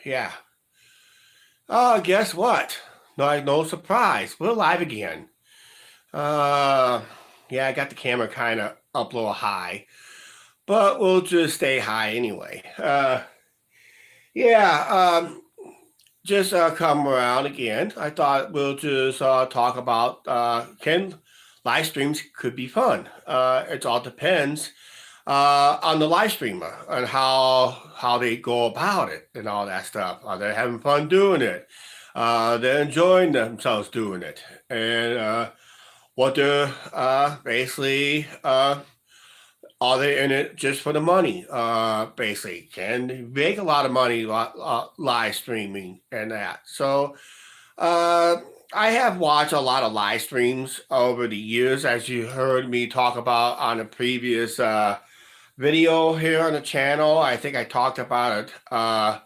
Yeah. Guess what? No surprise. We're live again. Uh, yeah, I got the camera kind of up a little high, but we'll just stay high anyway. Yeah, just come around again. I thought we'll just talk about can live streams could be fun. It all depends on the live streamer and how they go about it and all that stuff. Are they having fun doing it? They're enjoying themselves doing it, and what they're basically are they in it just for the money? Basically, can they make a lot of money live streaming and that? So uh, I have watched a lot of live streams over the years, as you heard me talk about on a previous video here on the channel. I think I talked about it, uh,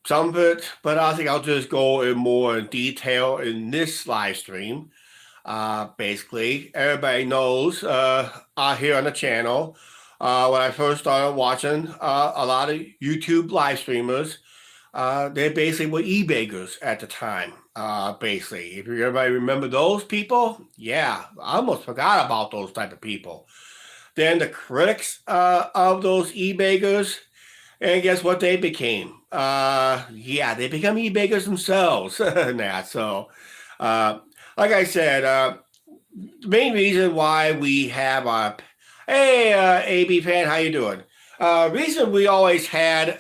some of it, but I think I'll just go in more in detail in this live stream. Basically, everybody knows here on the channel, when I first started watching a lot of YouTube live streamers, they basically were e-beggars at the time. Basically, if everybody remember those people, yeah, I almost forgot about those type of people. Then the critics of those e-beggars, and guess what they became? Yeah, they become e-beggars themselves. Nah, so, uh, like I said, the main reason why we have our hey AB fan, how you doing? Reason we always had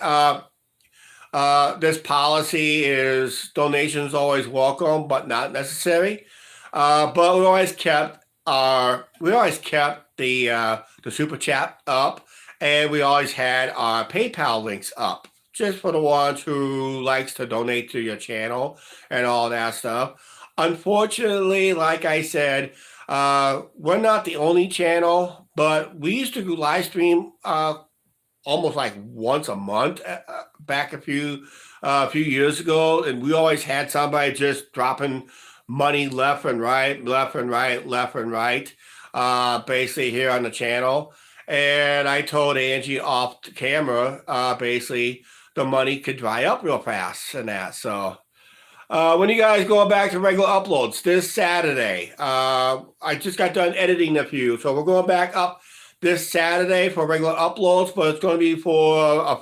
this policy is donations always welcome but not necessary. But we always kept the super chat up, and we always had our PayPal links up just for the ones who likes to donate to your channel and all that stuff. Unfortunately, like I said, we're not the only channel, but we used to do live stream almost like once a month back a few years ago, and we always had somebody just dropping money left and right, left and right, left and right, basically here on the channel. And I told Angie off the camera, basically the money could dry up real fast and that. So when you guys going back to regular uploads this Saturday? I just got done editing a few, so we're going back up this Saturday for regular uploads, but it's going to be for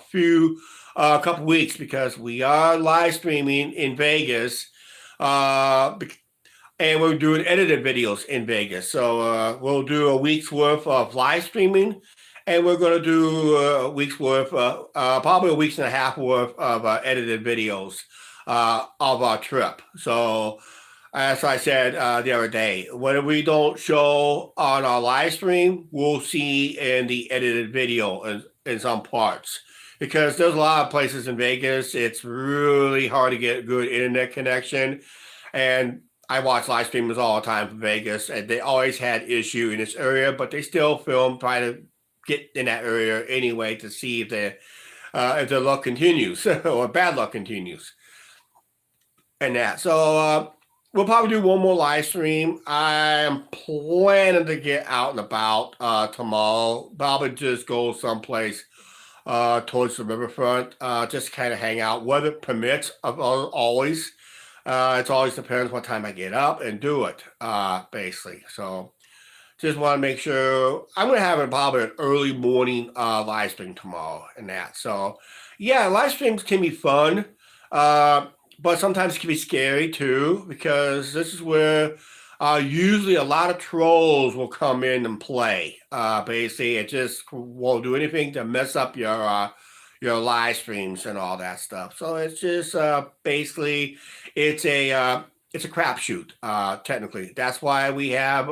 a couple weeks because we are live streaming in Vegas, and we're doing edited videos in Vegas. So we'll do a week's worth of live streaming, and we're going to do a week's worth, probably a week's and a half worth of edited videos of our trip. So, as I said the other day, when we don't show on our live stream, we'll see in the edited video in some parts. Because there's a lot of places in Vegas, it's really hard to get good internet connection. And I watch live streamers all the time from Vegas, and they always had issue in this area, but they still film, try to get in that area anyway to see if their luck continues or bad luck continues and that. So we'll probably do one more live stream. I'm planning to get out and about tomorrow. Probably just go someplace towards the riverfront, just kind of hang out. Weather permits, always. It always depends what time I get up and do it, basically. So just want to make sure I'm going to have probably an early morning live stream tomorrow and that. So yeah, live streams can be fun. But sometimes it can be scary too, because this is where usually a lot of trolls will come in and play. Basically, it just won't do anything to mess up your live streams and all that stuff. So it's just basically it's a crapshoot. Technically, that's why we have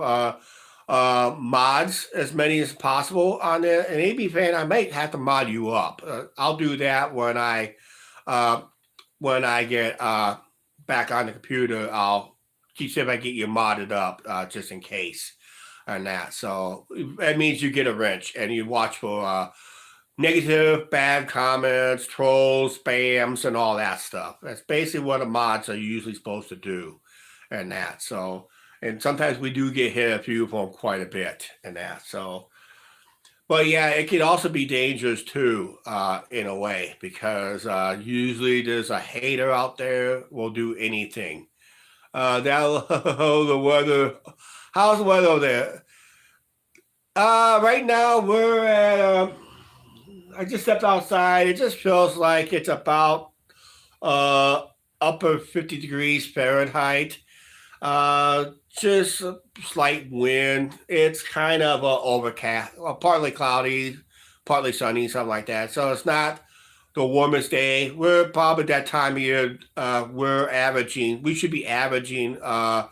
mods as many as possible on there. An AB fan, I might have to mod you up. I'll do that uh, when I get back on the computer. I'll see if I get you modded up just in case and that. So that means you get a wrench and you watch for negative, bad comments, trolls, spams, and all that stuff. That's basically what the mods are usually supposed to do and that. So, and sometimes we do get hit a few of them quite a bit and that. So, But yeah, it can also be dangerous too, in a way, because usually there's a hater out there will do anything. That the weather. How's the weather over there? Right now we're at. I just stepped outside. It just feels like it's about uh upper 50 degrees Fahrenheit. Just a slight wind. It's kind of overcast, partly cloudy, partly sunny, something like that. So it's not the warmest day. We're probably that time of year. We should be averaging to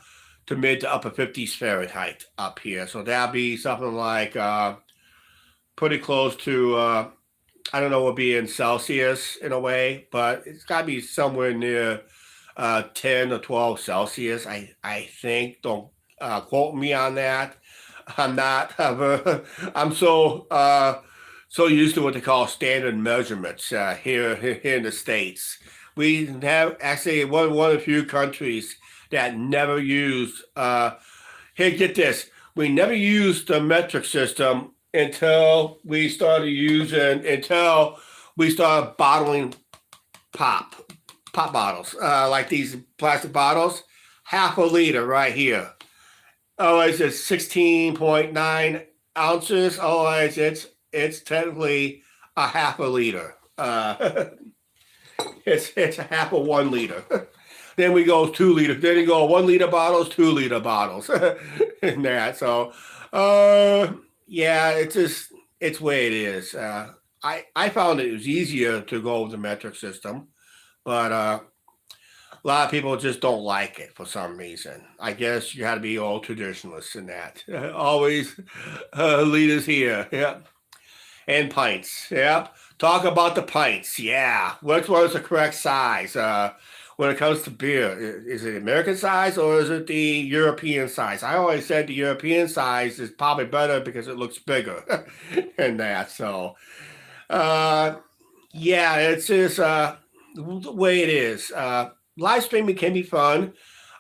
mid to upper 50s Fahrenheit up here. So that'll be something like pretty close to I don't know, will be in Celsius in a way, but it's got to be somewhere near 10 or 12 Celsius. I think. Don't quote me on that. I'm not. I'm so used to what they call standard measurements here in the states. We have actually one of the few countries that never used. Here, get this. We never used the metric system until we started bottling pop bottles, like these plastic bottles, half a liter right here. Otherwise, it's 16.9 ounces. Otherwise, it's technically a half a liter. It's a half of 1 liter. Then we go 2 liters. Then you go 1 liter bottles, 2 liter bottles, and that. So, yeah, it's the way it is. I found it was easier to go with the metric system, but a lot of people just don't like it for some reason. I guess you got to be old traditionalists in that. Always liters here, yep, and pints, yep. Talk about the pints, yeah. Which one is the correct size? When it comes to beer, is it American size or is it the European size? I always said the European size is probably better because it looks bigger and that. So, uh, yeah, it's just the way it is. Live streaming can be fun.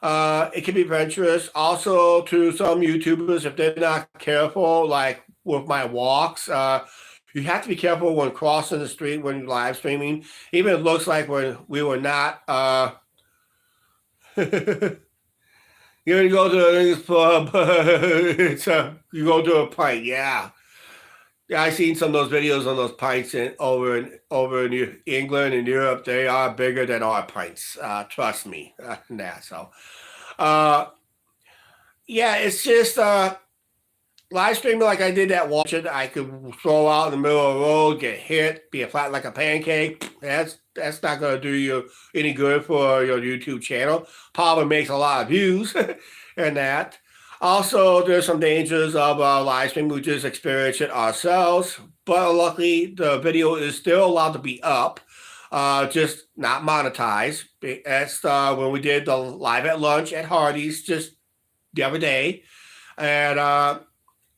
It can be adventurous. Also, to some YouTubers, if they're not careful, like with my walks, you have to be careful when crossing the street when you're live streaming. Even it looks like when we were not. You go to a pub, you go to a pint, yeah. Yeah, I seen some of those videos on those pints over in England and Europe. They are bigger than our pints. Trust me, nah. So, uh, yeah, it's just live streaming like I did that watch it. I could throw out in the middle of the road, get hit, be flat like a pancake. That's not gonna do you any good for your YouTube channel. Probably makes a lot of views and that. Also, there's some dangers of live streaming. We just experienced it ourselves, but luckily the video is still allowed to be up, just not monetized. That's when we did the live at lunch at Hardee's just the other day, and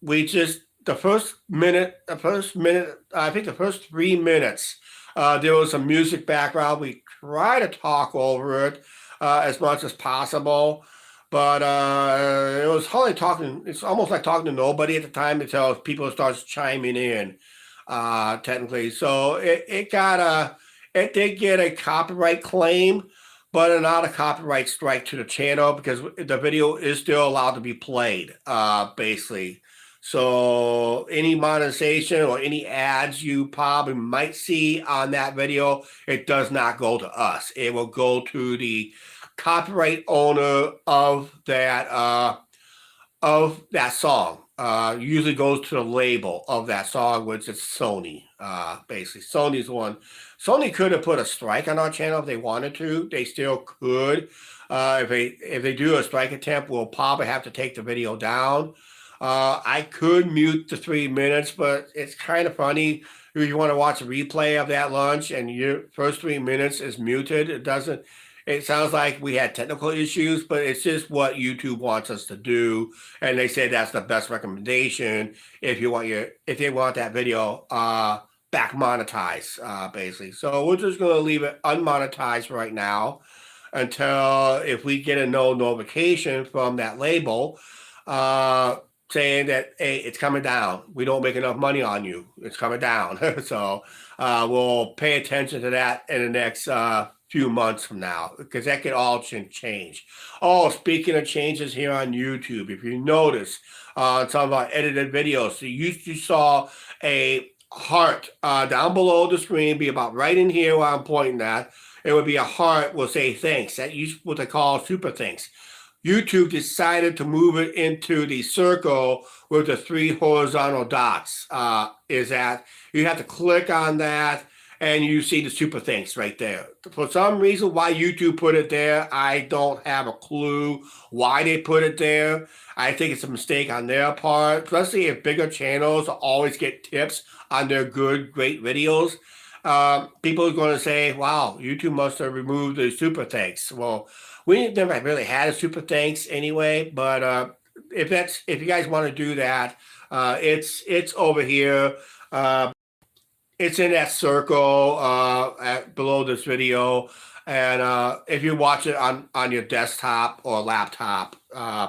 we just the first minute, I think the first 3 minutes, there was some music background. We try to talk over it as much as possible, but it was hardly talking. It's almost like talking to nobody at the time until people starts chiming in. Technically, so it did get a copyright claim, but not a copyright strike to the channel because the video is still allowed to be played. Basically. So any monetization or any ads you probably might see on that video, it does not go to us. It will go to the copyright owner of that song. Usually goes to the label of that song, which is Sony. Basically, Sony's one. Sony could have put a strike on our channel if they wanted to. They still could. If they do a strike attempt, we'll probably have to take the video down. I could mute the 3 minutes, but it's kind of funny if you want to watch a replay of that lunch and your first 3 minutes is muted. It sounds like we had technical issues, but it's just what YouTube wants us to do. And they say that's the best recommendation if they want that video back monetized, basically. So we're just going to leave it unmonetized right now until if we get a no notification from that label. saying that, hey, it's coming down. We don't make enough money on you. It's coming down. So we'll pay attention to that in the next few months from now, because that could all change. Oh, speaking of changes here on YouTube, if you notice some of our edited videos, so you saw a heart down below the screen, be about right in here where I'm pointing at. It would be a heart will say thanks. That is what they call super thanks. YouTube decided to move it into the circle with the 3 horizontal dots. Is that you have to click on that and you see the super thanks right there. For some reason why YouTube put it there, I don't have a clue why they put it there. I think it's a mistake on their part, especially if bigger channels always get tips on their great videos. People are going to say, wow, YouTube must have removed the super thanks. Well, we never really had a super thanks anyway, but if you guys want to do that, it's over here. It's in that circle below this video. And if you watch it on your desktop or laptop,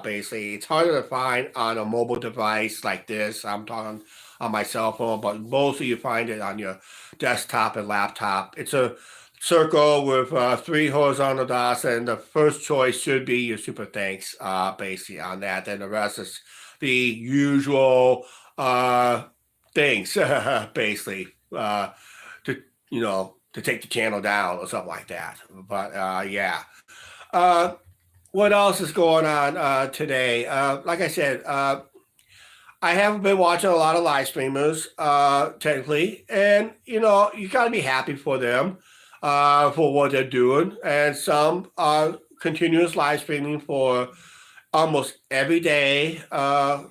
basically, it's harder to find on a mobile device like this. I'm talking on my cell phone, but mostly you find it on your desktop and laptop. It's a circle with 3 horizontal dots, and the first choice should be your super thanks, basically on that. Then the rest is the usual things, basically, to to take the channel down or something like that. But yeah. What else is going on today? Like I said, I haven't been watching a lot of live streamers, technically, and you got to be happy for them for what they're doing, and some are continuous live streaming for almost every day. So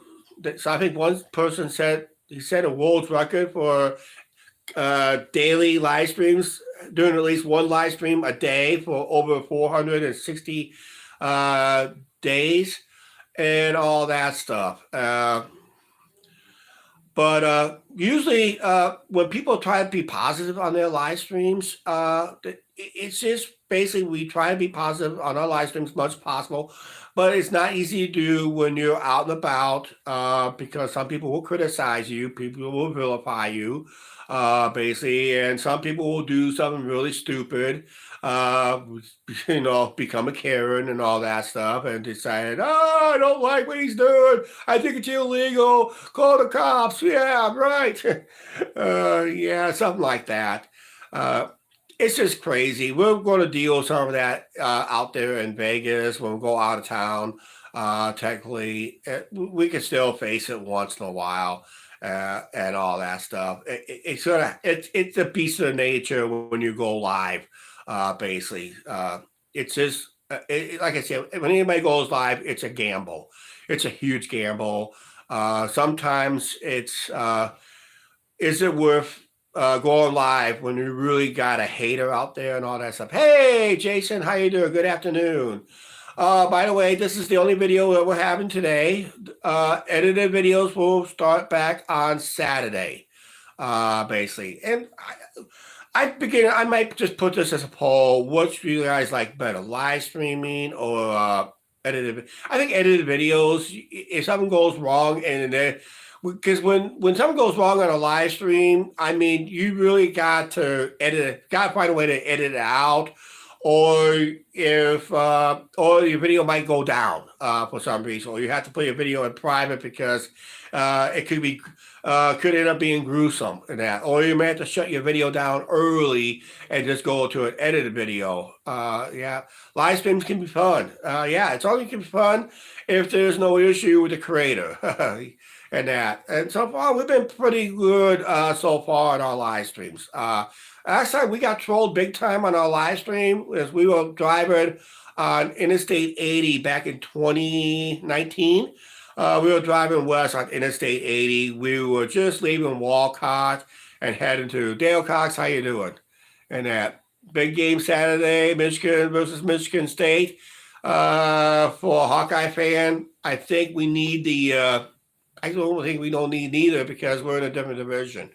I think one person said he set a world record for daily live streams, doing at least one live stream a day for over 460 days and all that stuff. But usually when people try to be positive on their live streams, it's just basically we try to be positive on our live streams as much as possible. But it's not easy to do when you're out and about because some people will criticize you, people will vilify you, basically, and some people will do something really stupid, become a Karen and all that stuff, and decide, oh, I don't like what he's doing. I think it's illegal. Call the cops. Yeah, right. Yeah, something like that. It's just crazy. We're going to deal with some of that out there in Vegas when we go out of town. Technically, we can still face it once in a while and all that stuff. It's a piece of nature when you go live. Basically, it's just like I said. When anybody goes live, it's a gamble. It's a huge gamble. Sometimes it's is it worth going live when you really got a hater out there and all that stuff. Hey, Jason, how you doing? Good afternoon. By the way, this is the only video that we're having today. Edited videos will start back on Saturday, basically. And I might just put this as a poll. What do you guys like better, live streaming or edited? I think edited videos, if something goes wrong and because when something goes wrong on a live stream, I mean, you really got to find a way to edit it out, or if or your video might go down for some reason, or you have to put your video in private because it could end up being gruesome and that, or you may have to shut your video down early and just go to an edited video. Yeah, live streams can be fun. Yeah, it's only can be fun if there's no issue with the creator. And that. And so far, we've been pretty good so far on our live streams. Last time we got trolled big time on our live stream as we were driving on Interstate 80 back in 2019. We were driving west on Interstate 80. We were just leaving Walcott and heading to Dale Cox. How you doing? And that big game Saturday, Michigan versus Michigan State. For a Hawkeye fan, I think we need the I don't think we don't need neither because we're in a different division.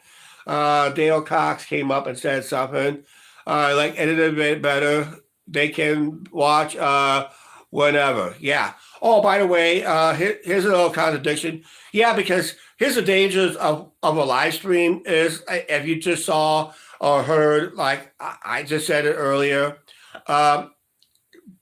Dale Cox came up and said something like edited a bit better. They can watch whenever. Yeah. Oh, by the way, here's a little contradiction. Yeah, because here's the dangers of a live stream is if you just saw or heard, like I just said it earlier, um,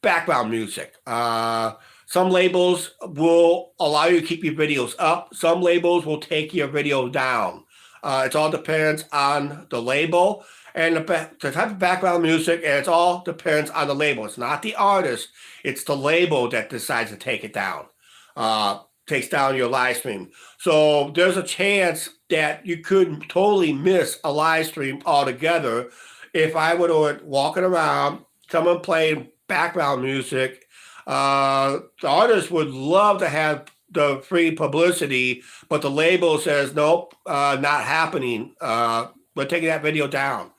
background music. Some labels will allow you to keep your videos up. Some labels will take your video down. It all depends on the label and the type of background music, and it all depends on the label. It's not the artist, it's the label that decides to take it down, takes down your live stream. So there's a chance that you could totally miss a live stream altogether if I would have walking around, someone playing background music. The artist would love to have the free publicity, but the label says nope, not happening. We're taking that video down.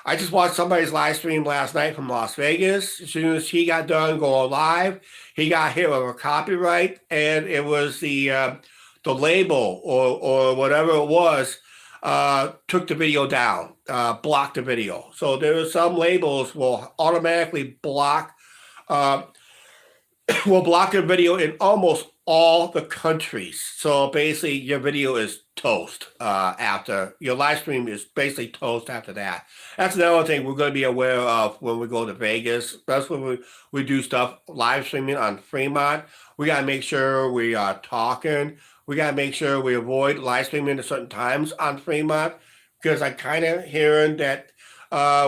I just watched somebody's live stream last night from Las Vegas. As soon as he got done going live, he got hit with a copyright, and it was the label or whatever it was took the video down, blocked the video. So there are some labels will automatically block uh, will block your video in almost all the countries. So basically, your video is toast after your live stream is basically toast after that. That's another thing we're going to be aware of when we go to Vegas. That's when we do stuff live streaming on Fremont. We got to make sure we are talking. We got to make sure we avoid live streaming at certain times on Fremont because I kind of hearing that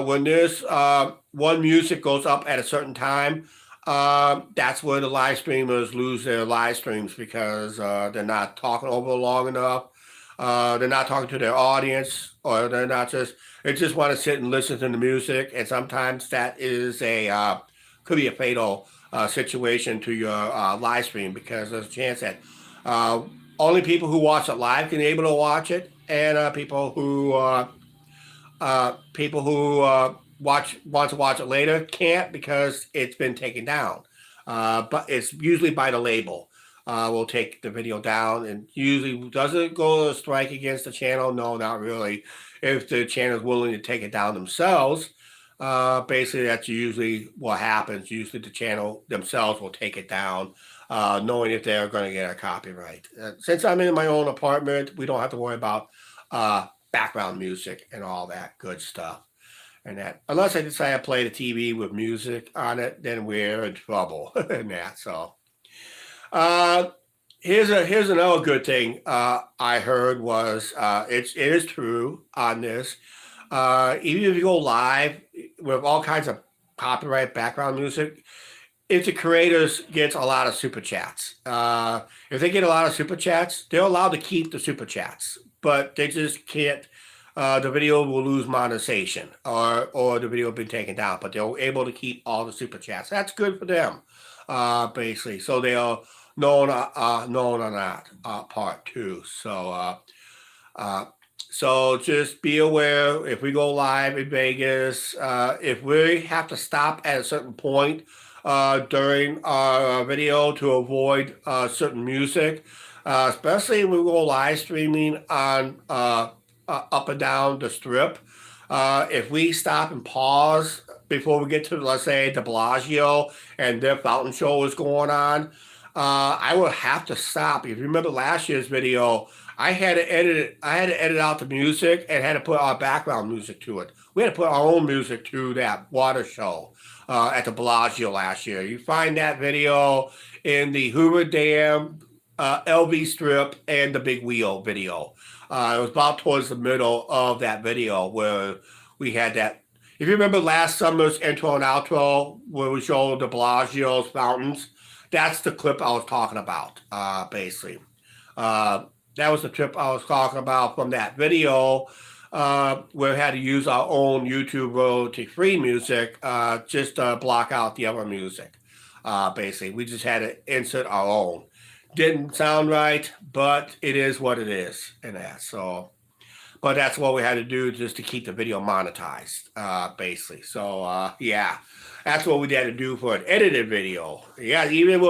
when this one music goes up at a certain time, that's where the live streamers lose their live streams because they're not talking over long enough. They're not talking to their audience, or they're not just they just want to sit and listen to the music. And sometimes that is a could be a fatal situation to your live stream because there's a chance that only people who watch it live can be able to watch it, and people who want to watch it later can't because it's been taken down. But it's usually by the label. Will take the video down, and usually does it go to strike against the channel? No, not really. If the channel is willing to take it down themselves, basically that's usually what happens. Usually the channel themselves will take it down, knowing if they're going to get a copyright. Since I'm in my own apartment, we don't have to worry about background music and all that good stuff. And that, unless I decide to play the TV with music on it, then we're in trouble in that. So, here's another good thing I heard was it is true on this. Even if you go live with all kinds of copyright background music, if the creators gets a lot of super chats, if they get a lot of super chats, they're allowed to keep the super chats, but they just can't. The video will lose monetization, or the video will be taken down, but they're able to keep all the super chats. That's good for them, basically. So they'll known on that part too. So just be aware if we go live in Vegas, if we have to stop at a certain point during our video to avoid certain music, especially when we go live streaming on up and down the strip. If we stop and pause before we get to, let's say, the Bellagio and their fountain show is going on, I would have to stop. If you remember last year's video, I had to edit it. I had to edit out the music and had to put our background music to it. We had to put our own music to that water show at the Bellagio last year. You find that video in the Hoover Dam, LV Strip, and the Big Wheel video. It was about towards the middle of that video where we had that. If you remember last summer's intro and outro where we showed the Bellagio's fountains, that's the clip I was talking about, basically. That was the clip I was talking about from that video where we had to use our own YouTube royalty-free music just to block out the other music, basically. We just had to insert our own. Didn't sound right, but it is what it is in that. So, but that's what we had to do just to keep the video monetized, basically. So, yeah, that's what we had to do for an edited video. Yeah, even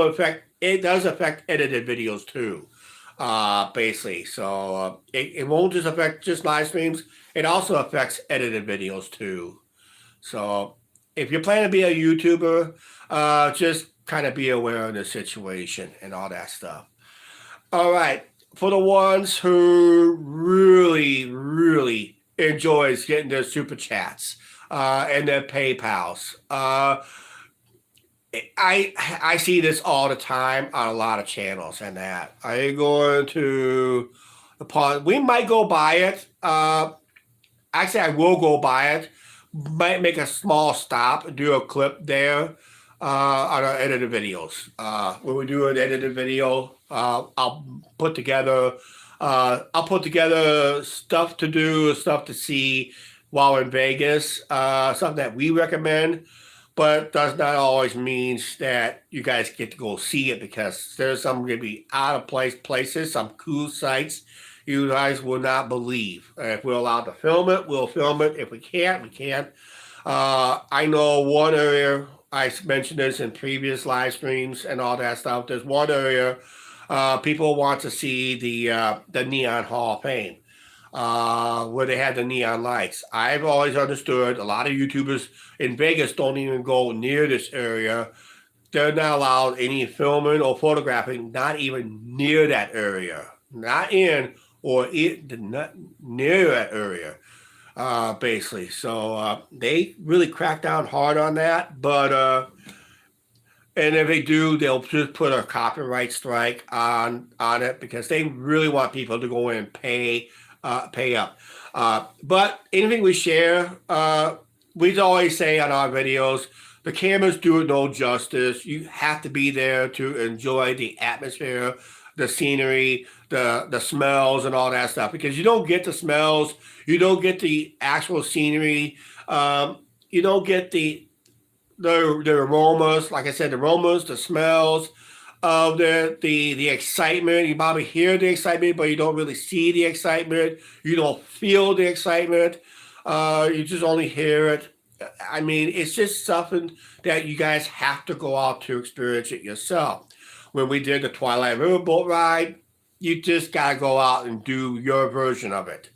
it does affect edited videos too, basically. So it won't just affect just live streams. It also affects edited videos too. So if you're planning to be a YouTuber, just kind of be aware of the situation and all that stuff. All right. For the ones who really enjoys getting their super chats and their PayPals, I see this all the time on a lot of channels and that. Are you going to we might go buy it. Actually, I will go buy it. Might make a small stop and do a clip there on our edited videos. When we do an edited video, I'll put together stuff to do, stuff to see while in Vegas, something that we recommend, but does not always means that you guys get to go see it, because there's some going to be out of place places, some cool sites you guys will not believe. If we're allowed to film it, we'll film it. If we can't, we can't. I know one area, I mentioned this in previous live streams and all that stuff. There's one area people want to see the Neon Hall of Fame, where they had the neon lights. I've always understood a lot of YouTubers in Vegas don't even go near this area. They're not allowed any filming or photographing, not even near that area, not in or not near that area, basically. So they really crack down hard on that. But and if they do, they'll just put a copyright strike on it, because they really want people to go in and pay up. But anything we share, we always say on our videos, the cameras do it no justice. You have to be there to enjoy the atmosphere, the scenery, the smells and all that stuff, because you don't get the smells, you don't get the actual scenery, you don't get the aromas, like I said, the aromas, the smells of the excitement. You probably hear the excitement, but you don't really see the excitement. You don't feel the excitement. You just only hear it. I mean, it's just something that you guys have to go out to experience it yourself. When we did the Twilight Riverboat ride, you just got to go out and do your version of it.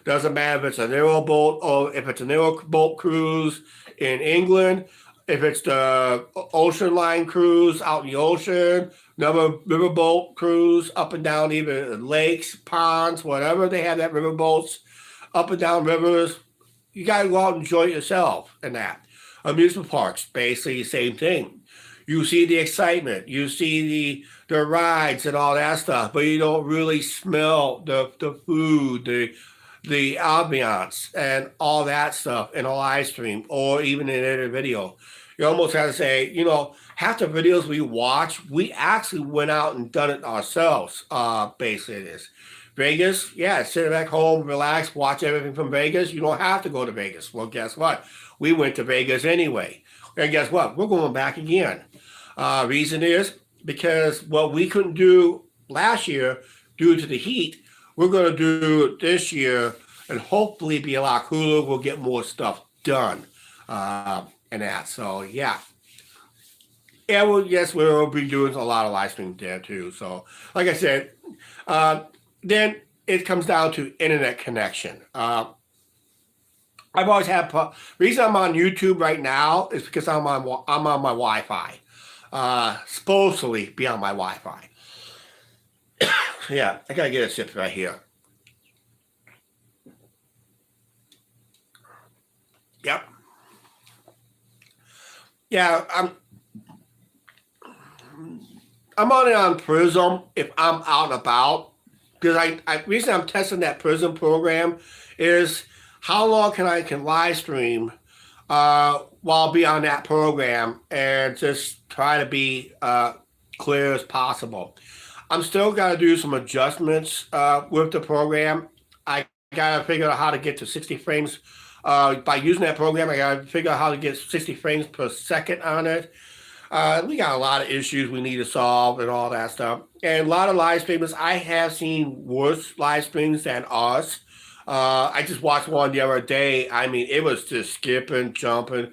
Doesn't matter if it's an aeroboat or if it's an aeroboat cruise in England, if it's the ocean line cruise out in the ocean, another riverboat cruise up and down even lakes, ponds, whatever they have that riverboats, up and down rivers. You got to go out and enjoy it yourself in that. Amusement parks, basically the same thing. You see the excitement, you see the rides and all that stuff, but you don't really smell the food, the ambiance and all that stuff in a live stream or even in a video. You almost have to say, half the videos we watch, we actually went out and done it ourselves, basically it is. Vegas, yeah, sit back home, relax, watch everything from Vegas. You don't have to go to Vegas. Well, guess what? We went to Vegas anyway. And guess what? We're going back again. Reason is because what we couldn't do last year due to the heat, we're going to do it this year and hopefully be a lot cooler. We'll get more stuff done and that. So, yeah. Yeah, well, yes, we'll be doing a lot of live streams there too. So, like I said, then it comes down to internet connection. I've always had reason I'm on YouTube right now is because I'm on my Wi-Fi. Supposedly be on my Wi-Fi. Yeah, I gotta get a sip right here. Yep. Yeah, I'm on it on Prism if I'm out and about. Because reason I'm testing that Prism program is how long can live stream while be on that program and just try to be clear as possible. I'm still got to do some adjustments with the program. I got to figure out how to get to 60 frames. By using that program, I got to figure out how to get 60 frames per second on it. We got a lot of issues we need to solve and all that stuff. And a lot of live streamers, I have seen worse live streams than us. I just watched one the other day. I mean, it was just skipping, jumping.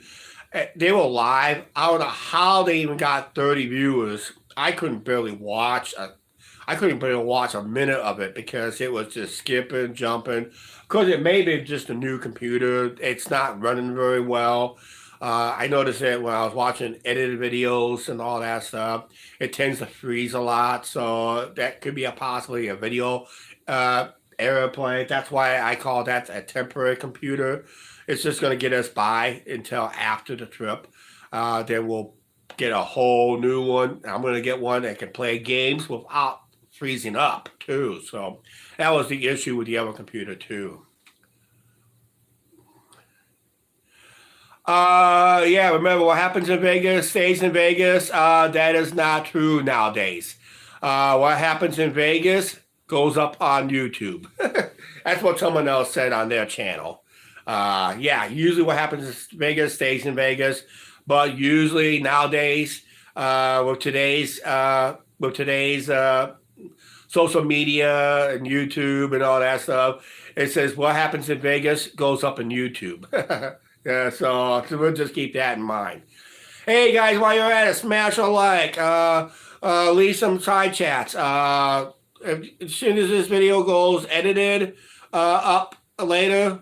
They were live. I don't know how they even got 30 viewers. I couldn't barely watch a minute of it because it was just skipping, jumping. Because it may be just a new computer. It's not running very well. I noticed it when I was watching edited videos and all that stuff. It tends to freeze a lot, so that could be possibly a video uh, error play. That's why I call that a temporary computer. It's just going to get us by until after the trip. Then we'll get a whole new one. I'm going to get one that can play games without freezing up too. So that was the issue with the other computer too. Yeah, remember what happens in Vegas stays in Vegas. That is not true nowadays. What happens in Vegas goes up on YouTube. That's what someone else said on their channel. Yeah, usually what happens in Vegas stays in Vegas, but usually nowadays, with today's social media and YouTube and all that stuff, it says what happens in Vegas goes up in YouTube. Yeah, so we'll just keep that in mind. Hey guys, while you're at it, smash a like. Leave some side chats. As soon as this video goes edited up later,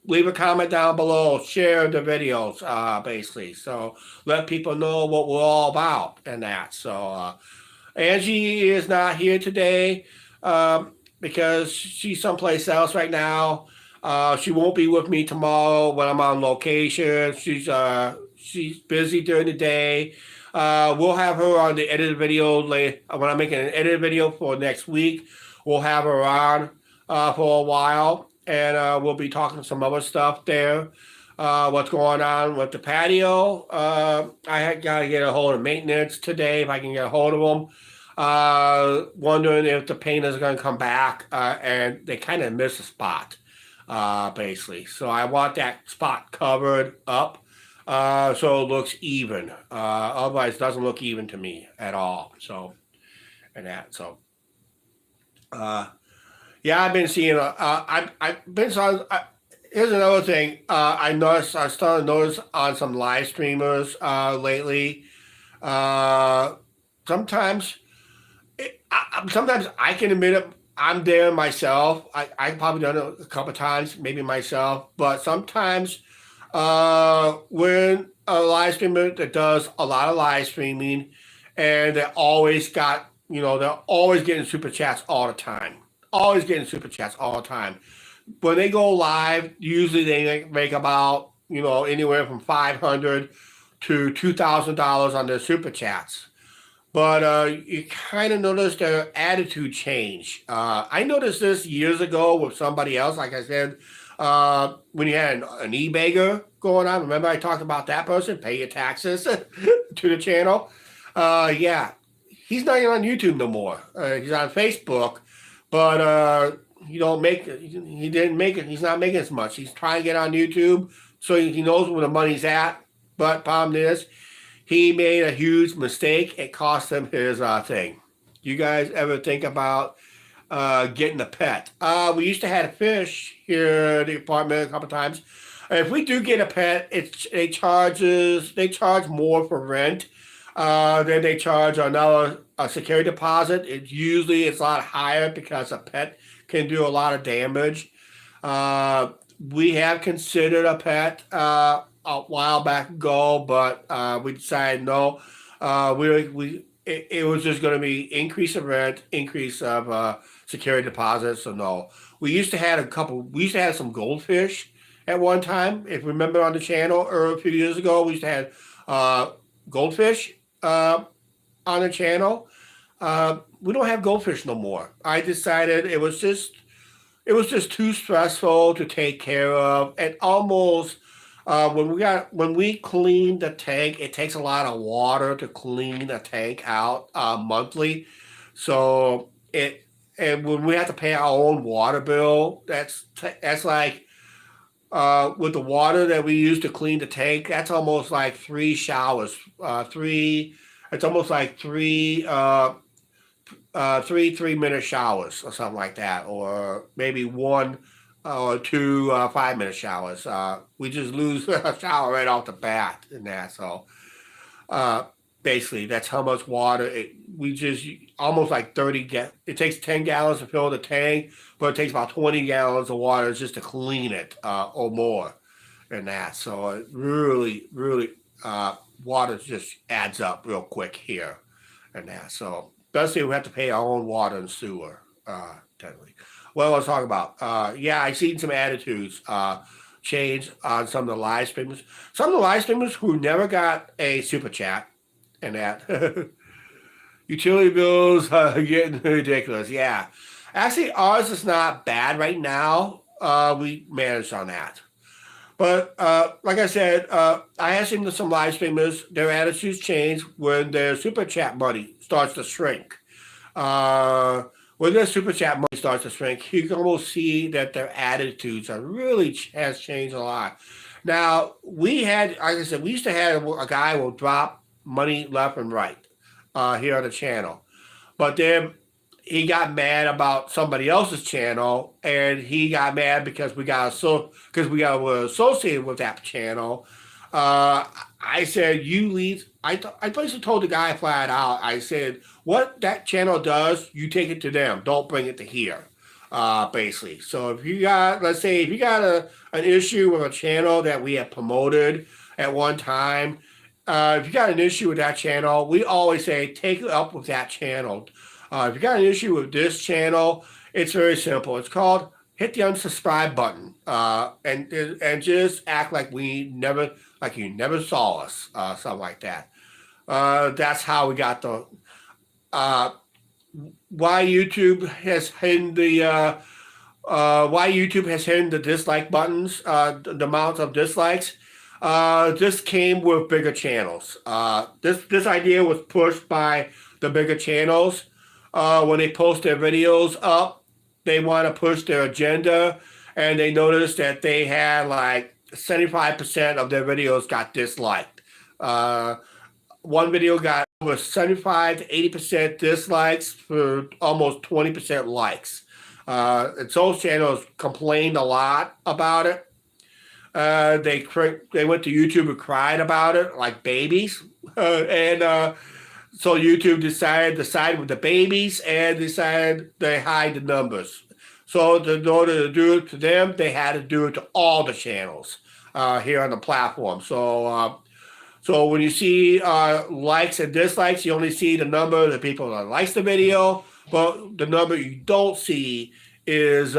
leave a comment down below. Share the videos, basically. So let people know what we're all about and that. So Angie is not here today because she's someplace else right now. She won't be with me tomorrow when I'm on location. She's busy during the day. We'll have her on the edited video later. When I'm making an edited video for next week, we'll have her on for a while, and we'll be talking some other stuff there. What's going on with the patio? I got to get a hold of maintenance today if I can get a hold of them. Wondering if the painters are going to come back, and they kind of missed a spot, basically. So I want that spot covered up. So it looks even. Otherwise, it doesn't look even to me at all. So, and that. So, yeah, I've been seeing. I've been on. Here's another thing. I noticed. I started to notice on some live streamers lately. Sometimes, sometimes I can admit it. I'm there myself. I probably done it a couple times, maybe myself. But sometimes when a live streamer that does a lot of live streaming, and they always got, they're always getting super chats all the time. Always getting super chats all the time. When they go live, usually they make about, anywhere from $500 to $2,000 on their super chats. But you kind of notice their attitude change. I noticed this years ago with somebody else, like I said, when you had an e-bagger going on. Remember I talked about that person? Pay your taxes to the channel. Yeah, he's not even on YouTube no more. He's on Facebook, but he didn't make it. He's not making as much. He's trying to get on YouTube, so he knows where the money's at. But problem is, he made a huge mistake. It cost him his thing. You guys ever think about getting a pet? We used to have a fish here at the apartment a couple times. If we do get a pet, they charge more for rent. Then they charge another security deposit. It's a lot higher because a pet can do a lot of damage. We have considered a pet a while back ago, but we decided no. It was just going to be increase of rent, increase of security deposits. So no, we used to have some goldfish at one time. If you remember on the channel, or a few years ago, we used to have goldfish on the channel. We don't have goldfish no more. I decided it was just too stressful to take care of, and almost when we clean the tank, it takes a lot of water to clean the tank out monthly. So and when we have to pay our own water bill, that's like with the water that we use to clean the tank, that's almost like 3 showers. It's almost like three 3-minute showers or something like that, or maybe one or two 5-minute showers. We just lose a shower right off the bat in that. So basically, that's how much water we just almost like 30. It takes 10 gallons to fill the tank, but it takes about 20 gallons of water just to clean it or more. and that. So it really, really, water just adds up real quick here and that. So especially we have to pay our own water and sewer. Technically. Well, let's talk about. Yeah, I've seen some attitudes change on some of the live streamers. Some of the live streamers who never got a super chat and that. Utility bills are getting ridiculous. Yeah. Actually, ours is not bad right now. We managed on that. But like I said, I have seen some live streamers, their attitudes change when their super chat money starts to shrink. Uh, when their super chat money starts to shrink, you can almost see that their attitudes are really has changed a lot. Now, we had, like I said, we used to have a guy who will drop money left and right here on the channel. But then he got mad about somebody else's channel, and he got mad because we got associated with that channel. I said, "You leave." I basically told the guy flat out. I said, "What that channel does, you take it to them. Don't bring it to here." Basically. So if you got, let's say, if you got an issue with a channel that we have promoted at one time, if you got an issue with that channel, we always say take it up with that channel. If you got an issue with this channel, it's very simple. It's called hit the unsubscribe button, and just act like you never saw us, something like that. That's how we got the uh, why YouTube has hidden the dislike buttons, the amount of dislikes. This came with bigger channels. This idea was pushed by the bigger channels. When they post their videos up, they want to push their agenda, and they noticed that they had like 75% of their videos got disliked. One video got over 75 to 80% dislikes for almost 20% likes. And those channels complained a lot about it. They went to YouTube and cried about it like babies, and so YouTube decided to side with the babies and decided they hide the numbers. So in order to do it to them, they had to do it to all the channels here on the platform. So when you see likes and dislikes, you only see the number of the people that likes the video, but the number you don't see is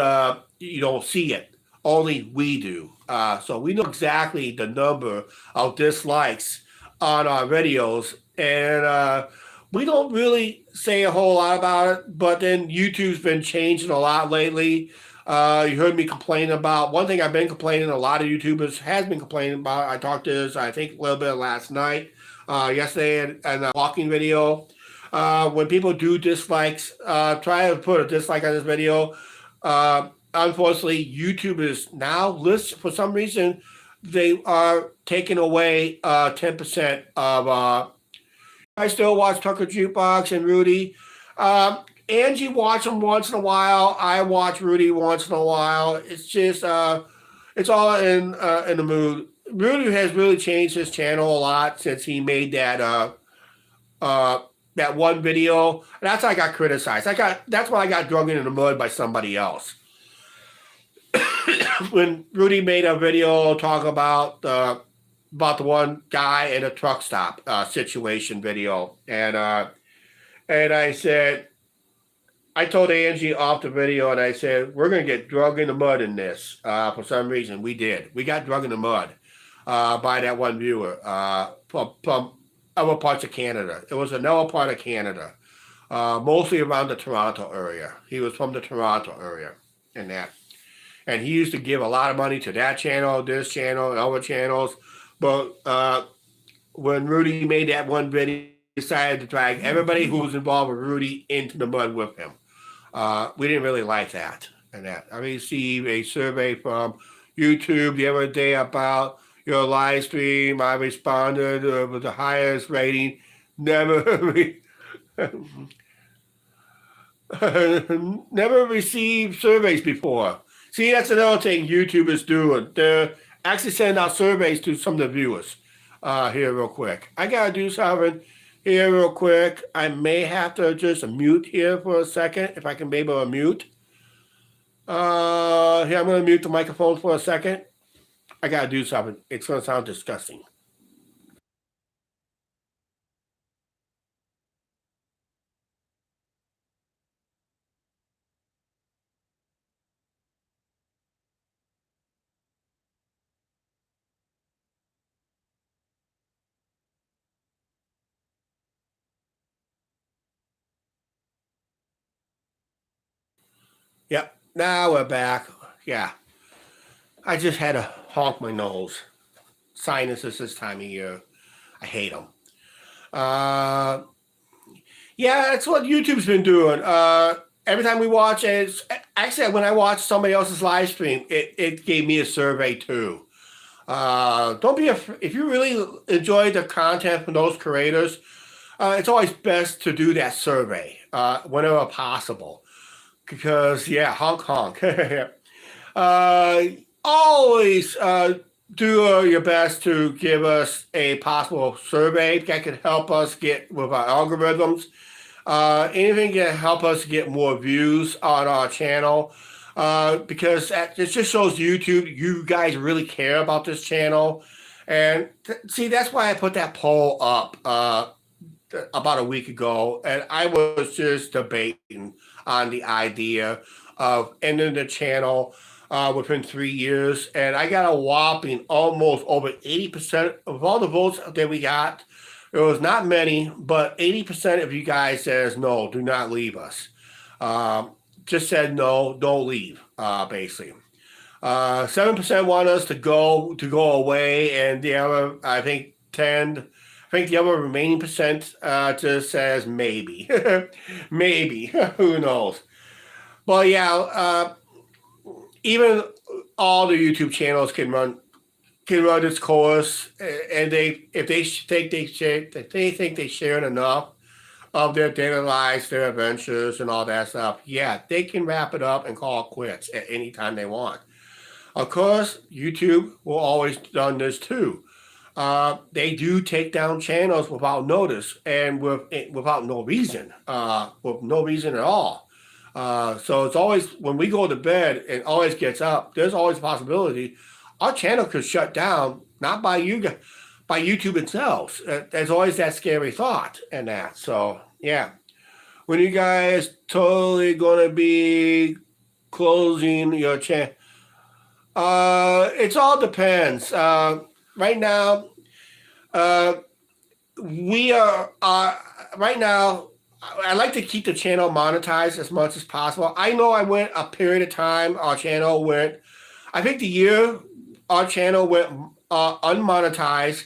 you don't see it. Only we do. So we know exactly the number of dislikes on our videos, and we don't really say a whole lot about it. But then YouTube's been changing a lot lately. You heard me complain about one thing I've been complaining. A lot of YouTubers has been complaining about. I talked to this, I think, a little bit last night, yesterday, in a walking video. When people do dislikes, try to put a dislike on this video. Unfortunately, YouTube is now list for some reason they are taking away 10% of. I still watch Tucker Jukebox and Rudy. Angie watch them once in a while. I watch Rudy once in a while. It's just it's all in the mood. Rudy has really changed his channel a lot since he made that one video. And that's how I got criticized. That's why I got drug into the mud by somebody else. When Rudy made a video talk about the one guy in a truck stop situation video, and I said, I told Angie off the video, and I said, we're going to get drug in the mud in this. For some reason, we did. We got drug in the mud by that one viewer from other parts of Canada. It was another part of Canada, mostly around the Toronto area. He was from the Toronto area and that. And he used to give a lot of money to that channel, this channel, and other channels. But when Rudy made that one video, he decided to drag everybody who was involved with Rudy into the mud with him. We didn't really like that. And that I received a survey from YouTube the other day about your live stream. I responded with the highest rating. Never, never received surveys before. See, that's another thing YouTube is doing. They're actually sending out surveys to some of the viewers here real quick. I got to do something here real quick. I may have to just mute here for a second, if I can be able to mute. Here, I'm going to mute the microphone for a second. I gotta do something. It's gonna sound disgusting. Yep. Now we're back. Yeah. I just had to honk my nose. Sinuses this time of year. I hate them. Uh, yeah, that's what YouTube's been doing. Every time we watch it, actually, when I watch somebody else's live stream, it gave me a survey too. Don't be afraid. If you really enjoy the content from those creators, it's always best to do that survey whenever possible. Because, yeah, honk honk. uh, always do your best to give us a possible survey that can help us get with our algorithms. Anything can help us get more views on our channel. Because it just shows YouTube you guys really care about this channel. And see, that's why I put that poll up about a week ago. And I was just debating on the idea of ending the channel within 3 years. And I got a whopping almost over 80% of all the votes that we got. It was not many, but 80% of you guys says no, do not leave us. Just said no, don't leave, basically. 7% want us to go away, and the other, I think the other remaining percent just says maybe, maybe. Who knows? But yeah, even all the YouTube channels can run its course, and if they think they shared enough of their daily lives, their adventures, and all that stuff, yeah, they can wrap it up and call it quits at any time they want. Of course, YouTube will always done this too. They do take down channels without notice and without no reason, with no reason at all. So it's always, when we go to bed and always gets up, there's always a possibility our channel could shut down, not by by YouTube itself. There's always that scary thought and that. So yeah, when you guys totally gonna be closing your channel? It all depends. Right now, we are right now. I like to keep the channel monetized as much as possible. I know I went a period of time. Our channel went. I think the year our channel went unmonetized,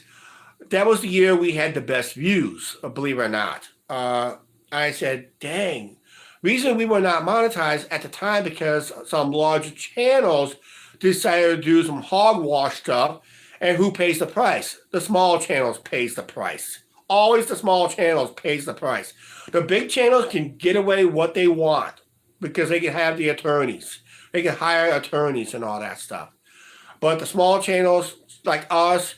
that was the year we had the best views. Believe it or not. I said, "Dang." Reason we were not monetized at the time because some large channels decided to do some hogwash stuff, and who pays the price? The small channels pays the price. Always the small channels pays the price. The big channels can get away what they want because they can have the attorneys. They can hire attorneys and all that stuff. But the small channels like us,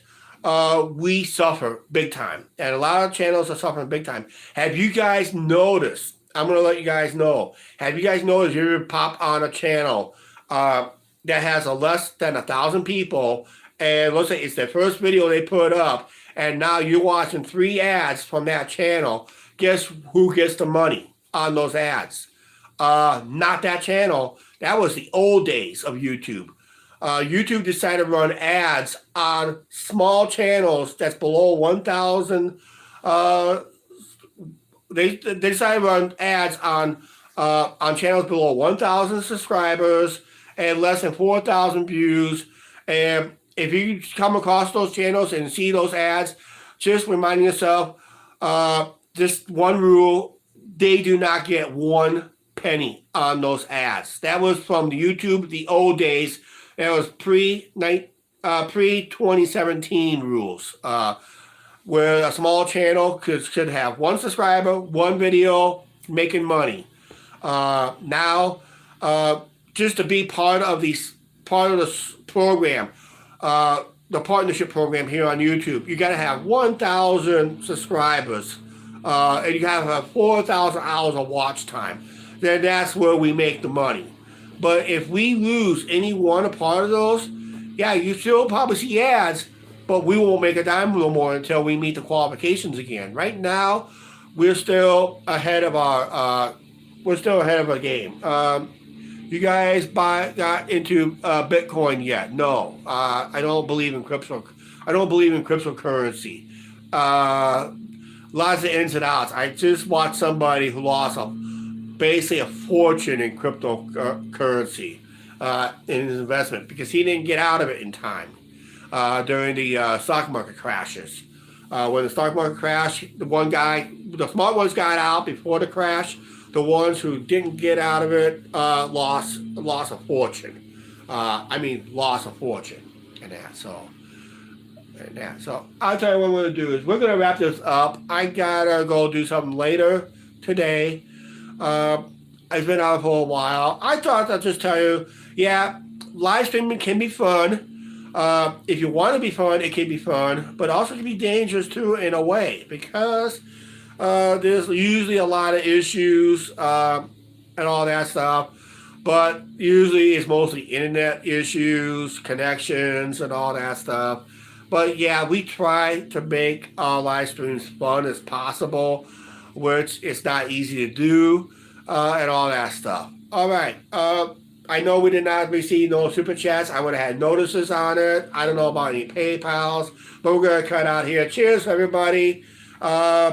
we suffer big time. And a lot of channels are suffering big time. Have you guys noticed? I'm going to let you guys know. Have you guys noticed you ever pop on a channel that has less than 1,000 people, and let's say it's their first video they put up, and now you're watching 3 ads from that channel? Guess who gets the money on those ads? Not that channel. That was the old days of YouTube. YouTube decided to run ads on small channels that's below 1,000. They decided to run ads on channels below 1,000 subscribers and less than 4,000 views. And if you come across those channels and see those ads, just remind yourself, just one rule: they do not get 1 penny on those ads. That was from the YouTube, the old days. That was pre-2017 rules, where a small channel should have 1 subscriber, 1 video, making money. Now, just to be part of this program, the partnership program here on YouTube, you got to have 1,000 subscribers, and you got to have 4,000 hours of watch time. Then that's where we make the money. But if we lose any one part of those, Yeah, you still probably see ads, but we won't make a dime no more until we meet the qualifications again. Right now, we're still ahead of our game. You guys got into Bitcoin yet? No, I don't believe in crypto. I don't believe in cryptocurrency. Lots of ins and outs. I just watched somebody who lost basically a fortune in cryptocurrency in his investment because he didn't get out of it in time during the stock market crashes. When the stock market crashed, the smart ones got out before the crash. The ones who didn't get out of it lost a fortune. Lost a fortune and that. So I'll tell you what we're gonna do is we're gonna wrap this up. I gotta go do something later today. I've been out for a while. I thought I'd just tell you, yeah, live streaming can be fun. If you want to be fun, it can be fun, but also can be dangerous too in a way because there's usually a lot of issues and all that stuff. But usually it's mostly internet issues, connections, and all that stuff. But yeah, we try to make our live streams fun as possible, which it's not easy to do, and all that stuff. All right. I know we did not receive no super chats. I would have had notices on it. I don't know about any PayPals, but we're going to cut out here. Cheers, everybody.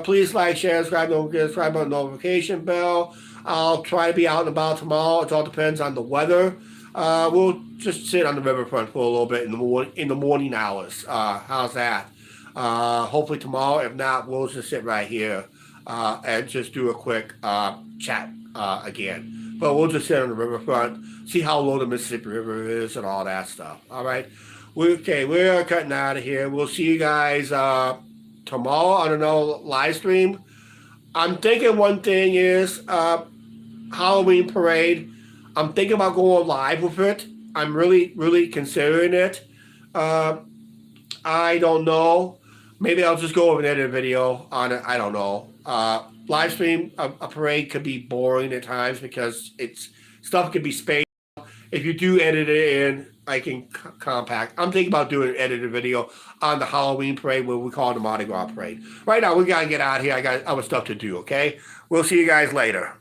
Please like, share, subscribe, don't forget to subscribe on the notification bell. I'll try to be out and about tomorrow. It all depends on the weather. We'll just sit on the riverfront for a little bit in the morning hours. How's that? Hopefully tomorrow. If not, we'll just sit right here and just do a quick chat again. But we'll just sit on the riverfront, see how low the Mississippi River is and all that stuff. All right. We're cutting out of here. We'll see you guys tomorrow on another live stream. I'm thinking one thing is Halloween parade. I'm thinking about going live with it. I'm really, really considering it. I don't know. Maybe I'll just go over an edited video on it. I don't know. Live stream a parade could be boring at times because stuff could be spaced. If you do edit it in, I can compact. I'm thinking about doing an edited video on the Halloween parade, what we call the Mardi Gras parade. Right now, we got to get out of here. I got other stuff to do, okay? We'll see you guys later.